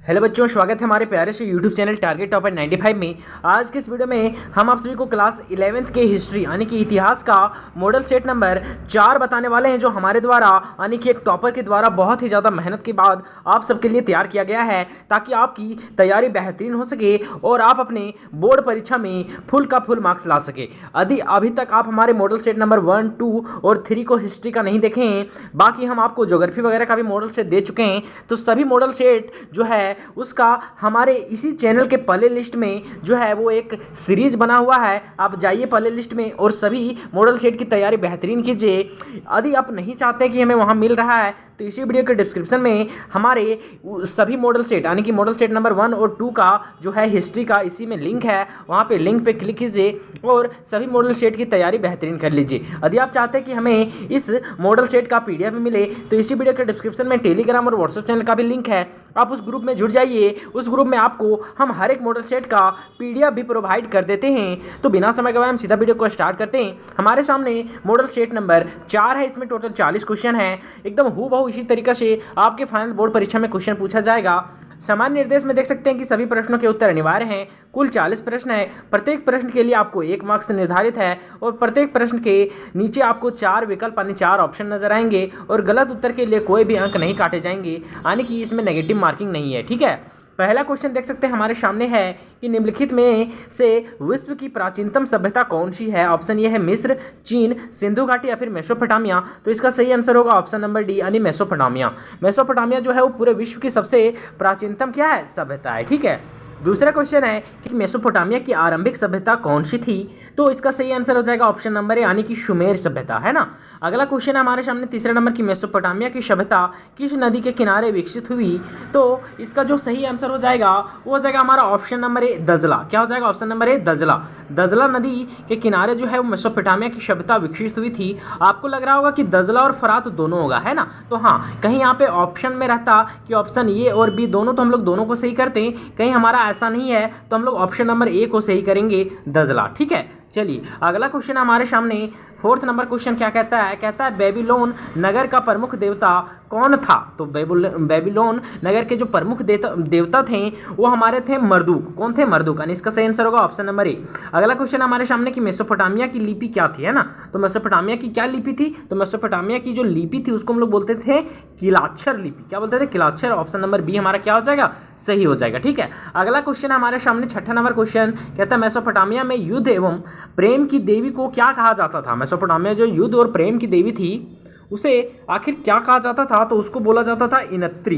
Hello बच्चों, स्वागत है हमारे प्यारे से यूट्यूब चैनल टारगेट टॉपर 95 में। आज के इस वीडियो में हम आप सभी को क्लास 11th के हिस्ट्री यानी कि इतिहास का मॉडल सेट नंबर 4 बताने वाले हैं, जो हमारे द्वारा यानी कि एक टॉपर के द्वारा बहुत ही ज़्यादा मेहनत के बाद आप सबके लिए तैयार किया गया है, ताकि आपकी तैयारी बेहतरीन हो सके और आप अपने बोर्ड परीक्षा में फुल का फुल मार्क्स ला सके। यदि अभी तक आप हमारे मॉडल सेट नंबर 1, 2 और 3 को हिस्ट्री का नहीं देखे हैं, बाकी हम आपको ज्योग्राफी वगैरह का भी मॉडल सेट दे चुके हैं, तो सभी मॉडल सेट जो है उसका हमारे इसी चैनल के प्ले लिस्ट में जो है वो एक सीरीज बना हुआ है। आप जाइए प्ले लिस्ट में और सभी मॉडल सेट की तैयारी बेहतरीन कीजिए। यदि आप नहीं चाहते कि हमें वहां मिल रहा है, तो इसी वीडियो के डिस्क्रिप्शन में हमारे सभी मॉडल सेट यानी कि मॉडल सेट नंबर 1 और 2 का जो है हिस्ट्री का इसी में लिंक है, वहाँ पे लिंक पे क्लिक कीजिए और सभी मॉडल सेट की तैयारी बेहतरीन कर लीजिए। यदि आप चाहते हैं कि हमें इस मॉडल सेट का PDF भी मिले, तो इसी वीडियो के डिस्क्रिप्शन में टेलीग्राम और व्हाट्सएप चैनल का भी लिंक है, आप उस ग्रुप में जुड़ जाइए। उस ग्रुप में आपको हम हर एक मॉडल सेट का PDF भी प्रोवाइड कर देते हैं। तो बिना समय गवाए हम सीधा वीडियो को स्टार्ट करते हैं। हमारे सामने मॉडल सेट नंबर 4 है, इसमें टोटल 40 क्वेश्चन है। एकदम हूबहू इसी तरीके से आपके फाइनल बोर्ड परीक्षा में क्वेश्चन पूछा जाएगा। सामान्य निर्देश में देख सकते हैं कि सभी प्रश्नों के उत्तर अनिवार्य हैं। कुल 40 प्रश्न है। प्रत्येक प्रश्न के लिए आपको 1 मार्क्स निर्धारित है और प्रत्येक प्रश्न के नीचे आपको 4 विकल्प यानी 4 ऑप्शन नजर आएंगे और गलत उत्तर के लिए कोई भी अंक नहीं काटे जाएंगे, यानी कि इसमें नेगेटिव मार्किंग नहीं है। ठीक है, पहला क्वेश्चन देख सकते हैं हमारे सामने है कि निम्नलिखित में से विश्व की प्राचीनतम सभ्यता कौन सी है। ऑप्शन ये है मिस्र, चीन, सिंधु घाटी या फिर मेसोपोटामिया। तो इसका सही आंसर होगा ऑप्शन नंबर डी यानी मेसोपोटामिया। मेसोपोटामिया जो है वो पूरे विश्व की सबसे प्राचीनतम क्या है, सभ्यता है। ठीक है, दूसरा क्वेश्चन है कि मेसोपोटामिया की आरंभिक सभ्यता कौन सी थी। तो इसका सही आंसर हो जाएगा ऑप्शन नंबर ए यानी कि सुमेर सभ्यता, है ना। अगला क्वेश्चन है हमारे सामने तीसरे नंबर की मेसोपोटामिया की सभ्यता किस नदी के किनारे विकसित हुई। तो इसका जो सही आंसर हो जाएगा वो हो जाएगा हमारा ऑप्शन नंबर ए दजला। क्या हो जाएगा ऑप्शन नंबर ए दजला। दजला नदी के किनारे जो है वो मेसोपोटामिया की सभ्यता विकसित हुई थी। आपको लग रहा होगा कि दजला और फरात दोनों होगा, है ना। तो हाँ, कहीं यहाँ पे ऑप्शन में रहता कि ऑप्शन ए और बी दोनों, तो हम लोग दोनों को सही करते हैं। कहीं हमारा ऐसा नहीं है तो हम लोग ऑप्शन नंबर ए को सही करेंगे, दजला। ठीक है, चलिए अगला क्वेश्चन हमारे सामने फोर्थ नंबर क्वेश्चन क्या कहता है। कहता है बेबीलोन नगर का प्रमुख देवता कौन था। तो बेबीलोन नगर के जो प्रमुख देवता थे वो हमारे थे मर्दुक। कौन थे, मर्दुक। यानी इसका सही आंसर होगा ऑप्शन नंबर ए। अगला क्वेश्चन हमारे सामने कि मेसोपोटामिया की लिपि क्या थी, है ना। तो मेसोपोटामिया की क्या लिपि थी। तो मेसोपोटामिया की जो लिपि थी उसको हम लोग बोलते थे किलाक्षर लिपि। क्या बोलते थे, किलाक्षर। ऑप्शन नंबर बी हमारा क्या हो जाएगा, सही हो जाएगा। ठीक है, अगला क्वेश्चन हमारे सामने छठा नंबर क्वेश्चन कहता है मेसोपोटामिया में युद्ध एवं प्रेम की देवी को क्या कहा जाता था। मेसोपोटामिया जो युद्ध और प्रेम की देवी थी उसे आखिर क्या कहा जाता था। तो उसको बोला जाता था इनत्री।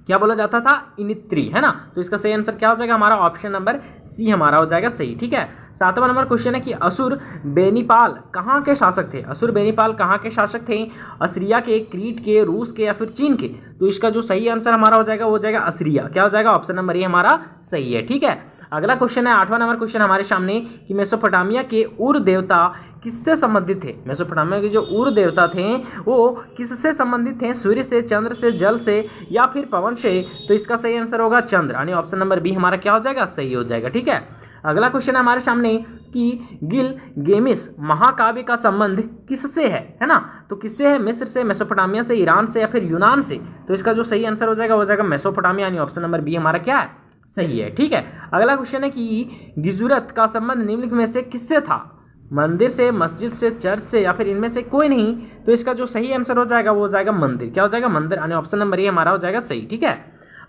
क्या बोला जाता था, इनित्री, है ना। तो इसका सही आंसर क्या हो जाएगा हमारा ऑप्शन नंबर सी हमारा हो जाएगा सही। ठीक है, सातवां नंबर क्वेश्चन है कि असुर बेनीपाल कहाँ के शासक थे। असुर बेनीपाल कहाँ के शासक थे। असीरिया के, क्रीट के, रूस के या फिर चीन के। तो इसका जो सही आंसर हमारा हो जाएगा वो हो जाएगा असीरिया। क्या हो जाएगा, ऑप्शन नंबर ए हमारा सही है। ठीक है, अगला क्वेश्चन है 8वां नंबर क्वेश्चन हमारे सामने कि मेसोपोटामिया के उर देवता किससे संबंधित थे। मेसोपोटामिया के जो उर देवता थे वो किससे संबंधित थे। सूर्य से, चंद्र से, जल से या फिर पवन से। तो इसका सही आंसर होगा चंद्र, यानी ऑप्शन नंबर बी हमारा क्या हो जाएगा, सही हो जाएगा। ठीक है, अगला क्वेश्चन है हमारे सामने कि गिलगेमिस महाकाव्य का संबंध किससे है ना। तो किससे है, मिस्र से, मेसोपोटामिया से, ईरान से या फिर यूनान से। तो इसका जो सही आंसर हो जाएगा मेसोपोटामिया, यानी ऑप्शन नंबर बी हमारा क्या है, सही है। ठीक है, अगला क्वेश्चन है कि गिजुरत का संबंध निम्नलिखित में से किससे था। मंदिर से, मस्जिद से, चर्च से या फिर इनमें से कोई नहीं। तो इसका जो सही आंसर हो जाएगा वो हो जाएगा मंदिर। क्या हो जाएगा, मंदिर, यानी ऑप्शन नंबर ए हमारा हो जाएगा सही। ठीक है,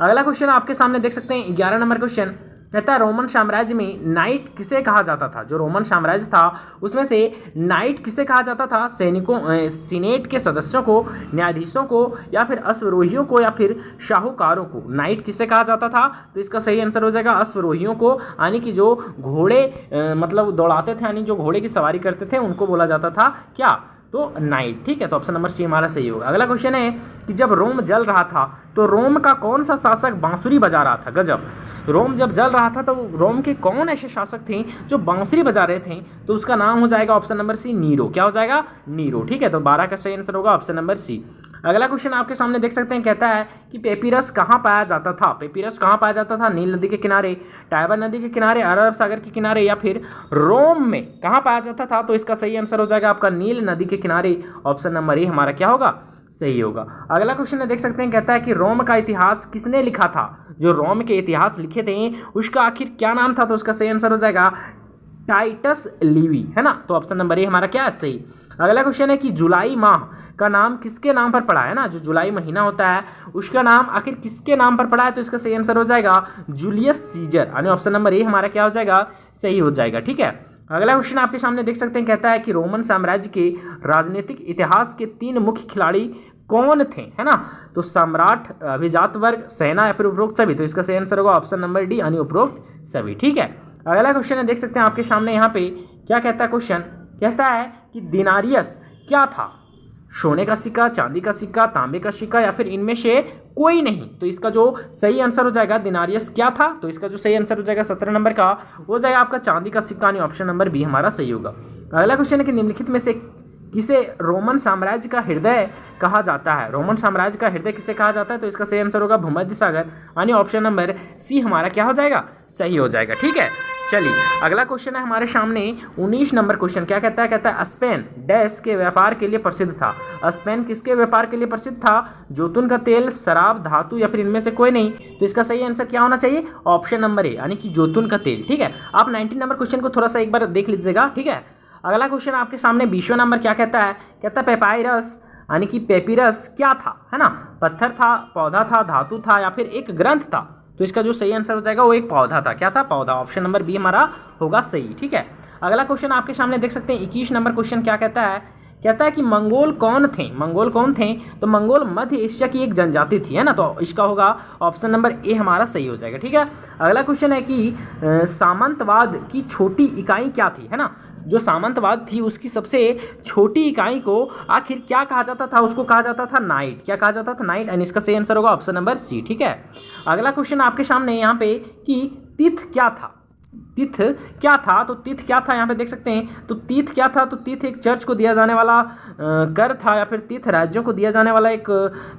अगला क्वेश्चन आपके सामने देख सकते हैं 11 नंबर क्वेश्चन कहता है रोमन साम्राज्य में नाइट किसे कहा जाता था। जो रोमन साम्राज्य था उसमें से नाइट किसे कहा जाता था। सैनिकों, सीनेट के सदस्यों को, न्यायाधीशों को या फिर अश्वरोहियों को या फिर शाहूकारों को नाइट किसे कहा जाता था। तो इसका सही आंसर हो जाएगा अश्वरोहियों को, यानी कि जो घोड़े मतलब दौड़ाते थे, यानी जो घोड़े की सवारी करते थे उनको बोला जाता था क्या, तो नाइट। ठीक है, तो ऑप्शन नंबर सी हमारा सही होगा। अगला क्वेश्चन है कि जब रोम जल रहा था तो रोम का कौन सा शासक बांसुरी बजा रहा था। गजब, रोम जब जल रहा था तो रोम के कौन ऐसे शासक थे जो बांसुरी बजा रहे थे। तो उसका नाम हो जाएगा ऑप्शन नंबर सी नीरो। क्या हो जाएगा, नीरो। ठीक है, तो 12 का सही आंसर होगा ऑप्शन नंबर सी। अगला क्वेश्चन आपके सामने देख सकते हैं कहता है कि पेपिरस कहाँ पाया जाता था। पेपिरस कहाँ पाया जाता था, नील नदी के किनारे, टाइबर नदी के किनारे, अरब सागर के किनारे या फिर रोम में कहाँ पाया जाता था। तो इसका सही आंसर हो जाएगा आपका नील नदी के किनारे। ऑप्शन नंबर ए हमारा क्या होगा, सही होगा। अगला क्वेश्चन है, देख सकते हैं, कहता है कि रोम का इतिहास किसने लिखा था? जो रोम के इतिहास लिखे थे उसका आखिर क्या नाम था? तो उसका सही आंसर हो जाएगा टाइटस लिवी, है ना। तो ऑप्शन नंबर ए हमारा क्या है? सही। अगला क्वेश्चन है कि जुलाई माह का नाम किसके नाम पर पड़ा है ना? जो जुलाई महीना होता है उसका नाम आखिर किसके नाम पर पड़ा है? तो इसका सही आंसर हो जाएगा जूलियस सीजर, यानी ऑप्शन नंबर ए हमारा क्या हो जाएगा? सही हो जाएगा। ठीक है। अगला क्वेश्चन आपके सामने देख सकते हैं, कहता है कि रोमन साम्राज्य के राजनीतिक इतिहास के 3 मुख्य खिलाड़ी कौन थे, है ना? तो सम्राट, अभिजात वर्ग, सेना या फिर उपरोक्त सभी। तो इसका सही आंसर होगा ऑप्शन नंबर डी, यानी उपरोक्त सभी। ठीक है। अगला क्वेश्चन है, देख सकते हैं आपके सामने यहाँ पे क्या कहता है क्वेश्चन, कहता है कि दिनारियस क्या था? सोने का सिक्का, चांदी का सिक्का, तांबे का सिक्का या फिर इनमें से कोई नहीं। तो इसका जो सही आंसर हो जाएगा दिनारियस क्या था? तो इसका जो सही आंसर हो जाएगा 17 नंबर का हो जाएगा आपका चांदी का सिक्का, यानी ऑप्शन नंबर बी हमारा सही होगा। अगला क्वेश्चन है कि निम्नलिखित में से किसे रोमन साम्राज्य का हृदय कहा जाता है? रोमन साम्राज्य का हृदय किसे कहा जाता है? तो इसका सही आंसर होगा भूमध्य सागर, यानी ऑप्शन नंबर सी हमारा क्या हो जाएगा? सही हो जाएगा। ठीक है। चलिए अगला क्वेश्चन है हमारे सामने 19 नंबर क्वेश्चन। क्या कहता है? कहता है स्पेन डैश के व्यापार के लिए प्रसिद्ध था। स्पेन किसके व्यापार के लिए प्रसिद्ध था? जैतून का तेल, शराब, धातु या फिर इनमें से कोई नहीं। तो इसका सही आंसर क्या होना चाहिए? ऑप्शन नंबर ए, यानी कि जैतून का तेल। ठीक है। आप 19 नंबर क्वेश्चन को थोड़ा सा एक बार देख लीजिएगा। ठीक है। अगला क्वेश्चन आपके सामने 20वां नंबर क्या कहता है? कहता है पेपायरस यानी कि पेपिरस क्या था, है ना? पत्थर था, पौधा था, धातु था या फिर एक ग्रंथ था। तो इसका जो सही आंसर हो जाएगा वो एक पौधा था। क्या था? पौधा। ऑप्शन नंबर बी हमारा होगा सही। ठीक है। अगला क्वेश्चन आपके सामने देख सकते हैं 21 नंबर क्वेश्चन क्या कहता है? कहता है कि मंगोल कौन थे? मंगोल कौन थे? तो मंगोल मध्य एशिया की एक जनजाति थी, है ना। तो इसका होगा ऑप्शन नंबर ए हमारा सही हो जाएगा। ठीक है। अगला क्वेश्चन है कि सामंतवाद की छोटी इकाई क्या थी, है ना। जो सामंतवाद थी उसकी सबसे छोटी इकाई को आखिर क्या कहा जाता था? उसको कहा जाता था नाइट। क्या कहा जाता था? नाइट। एंड इसका सही आंसर होगा ऑप्शन नंबर सी। ठीक है। अगला क्वेश्चन आपके सामने यहाँ पे कि तीर्थ क्या था? तीर्थ क्या था? तो तीर्थ क्या था यहाँ पे देख सकते हैं। तो तीर्थ क्या था? तो तीर्थ एक चर्च को दिया जाने वाला कर था, या फिर तीर्थ राज्यों को दिया जाने वाला एक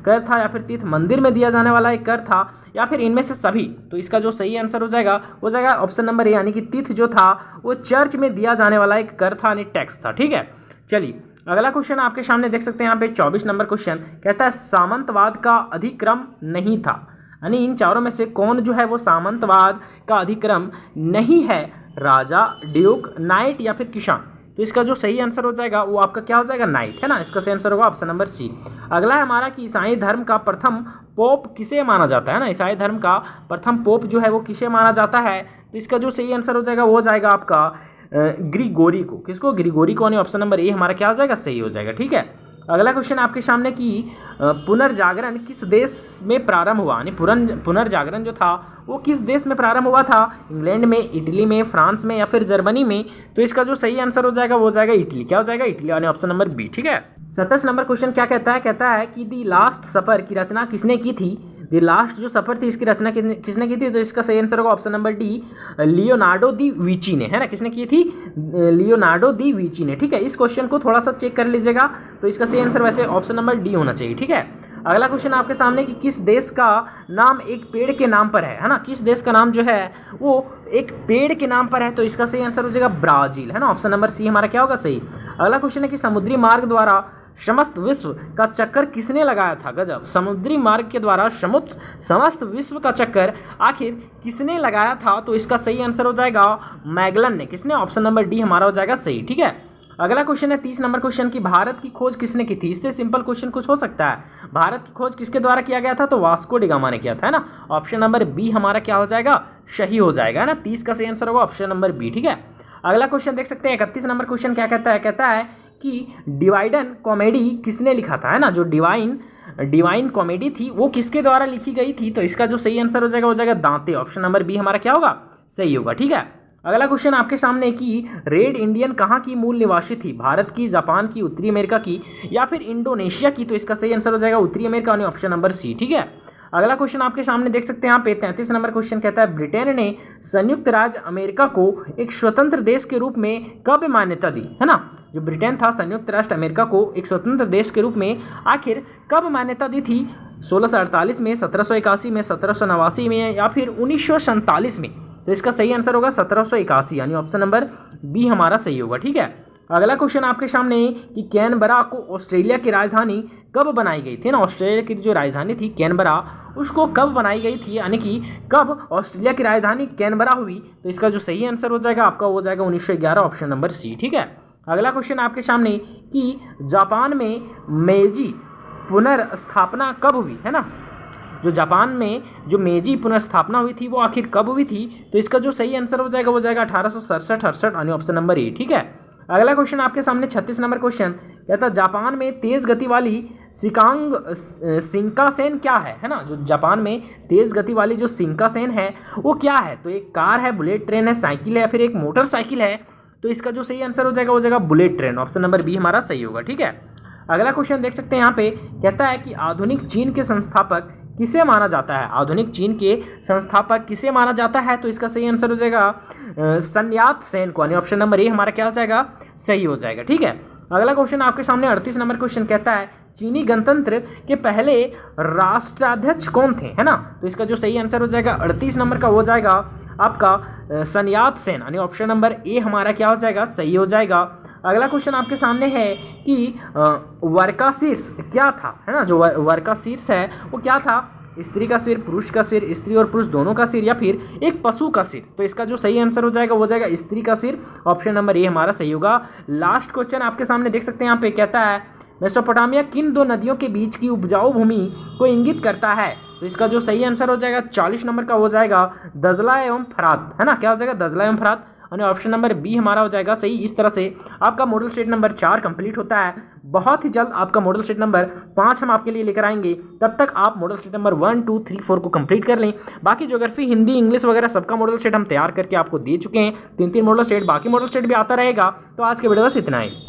कर था, या फिर तीर्थ मंदिर में दिया जाने वाला एक कर था, या फिर इनमें से सभी। तो इसका जो सही आंसर हो जाएगा ऑप्शन नंबर ए, यानी कि तीर्थ जो था वो चर्च में दिया जाने वाला एक कर था, यानी टैक्स था। ठीक है। चलिए अगला क्वेश्चन आपके सामने देख सकते हैं यहाँ पे 24 नंबर क्वेश्चन कहता है सामंतवाद का अधिक्रम नहीं था, यानी इन चारों में से कौन जो है वो सामंतवाद का अधिक्रम नहीं है? राजा, ड्यूक, नाइट या फिर किसान। तो इसका जो सही आंसर हो जाएगा वो आपका क्या हो जाएगा? नाइट, है ना। इसका सही आंसर होगा ऑप्शन नंबर सी। अगला है हमारा कि ईसाई धर्म का प्रथम पोप किसे माना जाता है ना। ईसाई धर्म का प्रथम पोप जो है वो किसे माना जाता है? तो इसका जो सही आंसर हो जाएगा वो हो जाएगा आपका ग्रिगोरी को। किसको? ग्रिगोरी को, यानी ऑप्शन नंबर ए हमारा क्या हो जाएगा? सही हो जाएगा। ठीक है। अगला क्वेश्चन आपके सामने कि पुनर्जागरण किस देश में प्रारंभ हुआ, यानी पुनर्जागरण जो था वो किस देश में प्रारंभ हुआ था? इंग्लैंड में, इटली में, फ्रांस में या फिर जर्मनी में। तो इसका जो सही आंसर हो जाएगा वो हो जाएगा इटली। क्या हो जाएगा? इटली, यानी ऑप्शन नंबर बी। ठीक है। 27 नंबर क्वेश्चन क्या कहता है? कहता है कि दी लास्ट सफर की रचना किसने की थी? दी लास्ट जो सफर थी इसकी रचना किसने की थी? तो इसका सही आंसर होगा ऑप्शन नंबर डी, लियोनार्डो दी विंची ने, है ना। किसने की थी? लियोनार्डो दी विंची ने। ठीक है। इस क्वेश्चन को थोड़ा सा चेक कर लीजिएगा। तो इसका सही आंसर वैसे ऑप्शन नंबर डी होना चाहिए। ठीक है। अगला क्वेश्चन आपके सामने कि किस देश का नाम एक पेड़ के नाम पर है ना। किस देश का नाम जो है वो एक पेड़ के नाम पर है? तो इसका सही आंसर हो जाएगा ब्राजील, है ना। ऑप्शन नंबर सी हमारा क्या होगा? सही। अगला क्वेश्चन है कि समुद्री मार्ग द्वारा समस्त विश्व का चक्कर किसने लगाया था? गजब। समुद्री मार्ग के द्वारा समस्त विश्व का चक्कर आखिर किसने लगाया था? तो इसका सही आंसर हो जाएगा मैगलन ने। किसने? ऑप्शन नंबर डी हमारा हो जाएगा सही। ठीक है। अगला क्वेश्चन है 30 नंबर क्वेश्चन की भारत की खोज किसने की थी? इससे सिंपल क्वेश्चन कुछ हो सकता है। भारत की खोज किसके द्वारा किया गया था? तो वास्को डी गामा ने किया था, है ना। ऑप्शन नंबर बी हमारा क्या हो जाएगा? सही हो जाएगा, है ना। 30 का सही आंसर होगा ऑप्शन नंबर बी। ठीक है। अगला क्वेश्चन देख सकते हैं 31 नंबर क्वेश्चन क्या कहता है? कहता है कि डिवाइडन कॉमेडी किसने लिखा था, है ना। जो डिवाइन कॉमेडी थी वो किसके द्वारा लिखी गई थी? तो इसका जो सही आंसर हो जाएगा वो जाएगा दांते। ऑप्शन नंबर बी हमारा क्या होगा? सही होगा। ठीक है। अगला क्वेश्चन आपके सामने कि रेड इंडियन कहाँ की मूल निवासी थी? भारत की, जापान की, उत्तरी अमेरिका की या फिर इंडोनेशिया की? तो इसका सही आंसर हो जाएगा उत्तरी अमेरिका, यानी ऑप्शन नंबर सी। ठीक है। अगला क्वेश्चन आपके सामने देख सकते हैं यहाँ पे 33 नंबर क्वेश्चन कहता है ब्रिटेन ने संयुक्त राज्य अमेरिका को एक स्वतंत्र देश के रूप में कब मान्यता दी, है ना। जो ब्रिटेन था संयुक्त राष्ट्र अमेरिका को एक स्वतंत्र देश के रूप में आखिर कब मान्यता दी थी? 1648 में, 1781 में, 1789 में या फिर 1947 में? तो इसका सही आंसर होगा 1781, यानी ऑप्शन नंबर बी हमारा सही होगा। ठीक है। अगला क्वेश्चन आपके सामने कि कैनबरा को ऑस्ट्रेलिया की राजधानी कब बनाई गई थी ना। ऑस्ट्रेलिया की जो राजधानी थी कैनबरा, उसको कब बनाई गई थी, यानी कि कब ऑस्ट्रेलिया की राजधानी कैनबरा हुई। तो इसका जो सही आंसर हो जाएगा आपका वो जाएगा 1911, ऑप्शन नंबर सी। ठीक है। अगला क्वेश्चन आपके सामने कि जापान में मेजी पुनर्स्थापना कब हुई, है ना। जो जापान में जो मेजी पुनर्स्थापना हुई थी वो आखिर कब हुई थी। तो इसका जो सही आंसर हो जाएगा वो जाएगा 1867-68, यानी ऑप्शन नंबर ए। ठीक है। अगला क्वेश्चन आपके सामने 36 नंबर क्वेश्चन कहता है जापान में तेज गति वाली शिंकानसेन क्या है ना। जो जापान में तेज गति वाली जो शिंकानसेन है वो क्या है। तो एक कार है, बुलेट ट्रेन है, साइकिल है या फिर एक मोटरसाइकिल है। तो इसका जो सही आंसर हो जाएगा वो जाएगा bullet train, option number B हमारा सही होगा। ठीक है। अगला क्वेश्चन देख सकते हैं यहाँ पे, कहता है कि आधुनिक चीन के संस्थापक किसे माना जाता है। आधुनिक चीन के संस्थापक किसे माना जाता है। तो इसका सही आंसर हो जाएगा सन यात सेन को, यानी ऑप्शन नंबर ए हमारा क्या हो जाएगा, सही हो जाएगा। ठीक है। अगला क्वेश्चन आपके सामने 38 नंबर क्वेश्चन कहता है चीनी गणतंत्र के पहले राष्ट्राध्यक्ष कौन थे, है ना। तो इसका जो सही आंसर हो जाएगा 38 नंबर का हो जाएगा आपका सन यात सेन, यानी ऑप्शन नंबर ए हमारा क्या हो जाएगा, सही हो जाएगा। अगला क्वेश्चन आपके सामने है कि वर्काशीर्ष क्या था, है ना। जो वर्काशीर्ष है वो क्या था, स्त्री का सिर, पुरुष का सिर, स्त्री और पुरुष दोनों का सिर, या फिर एक पशु का सिर। तो इसका जो सही आंसर हो जाएगा वो जाएगा स्त्री का सिर, ऑप्शन नंबर ए हमारा सही होगा। लास्ट क्वेश्चन आपके सामने देख सकते हैं यहाँ पे, कहता है मेसोपोटामिया किन दो नदियों के बीच की उपजाऊ भूमि को इंगित करता है। तो इसका जो सही आंसर हो जाएगा 40 नंबर का हो जाएगा दजला एवं फरात, है ना। क्या हो जाएगा, दजला एवं फरात, और ऑप्शन नंबर बी हमारा हो जाएगा सही। इस तरह से आपका मॉडल स्टेट नंबर 4 कंप्लीट होता है। बहुत ही जल्द आपका मॉडल स्टेट नंबर 5 हम आपके लिए लेकर आएंगे। तब तक आप मॉडल स्टेट नंबर 1, 2, 3, 4 को कंप्लीट कर लें। बाकी ज्योग्राफी, हिंदी, इंग्लिश वगैरह सबका मॉडल स्टेट हम तैयार करके आपको दे चुके हैं। 3-3 मॉडल स्टेट, बाकी मॉडल स्टेट भी आता रहेगा। तो आज के वीडियो बस इतना ही।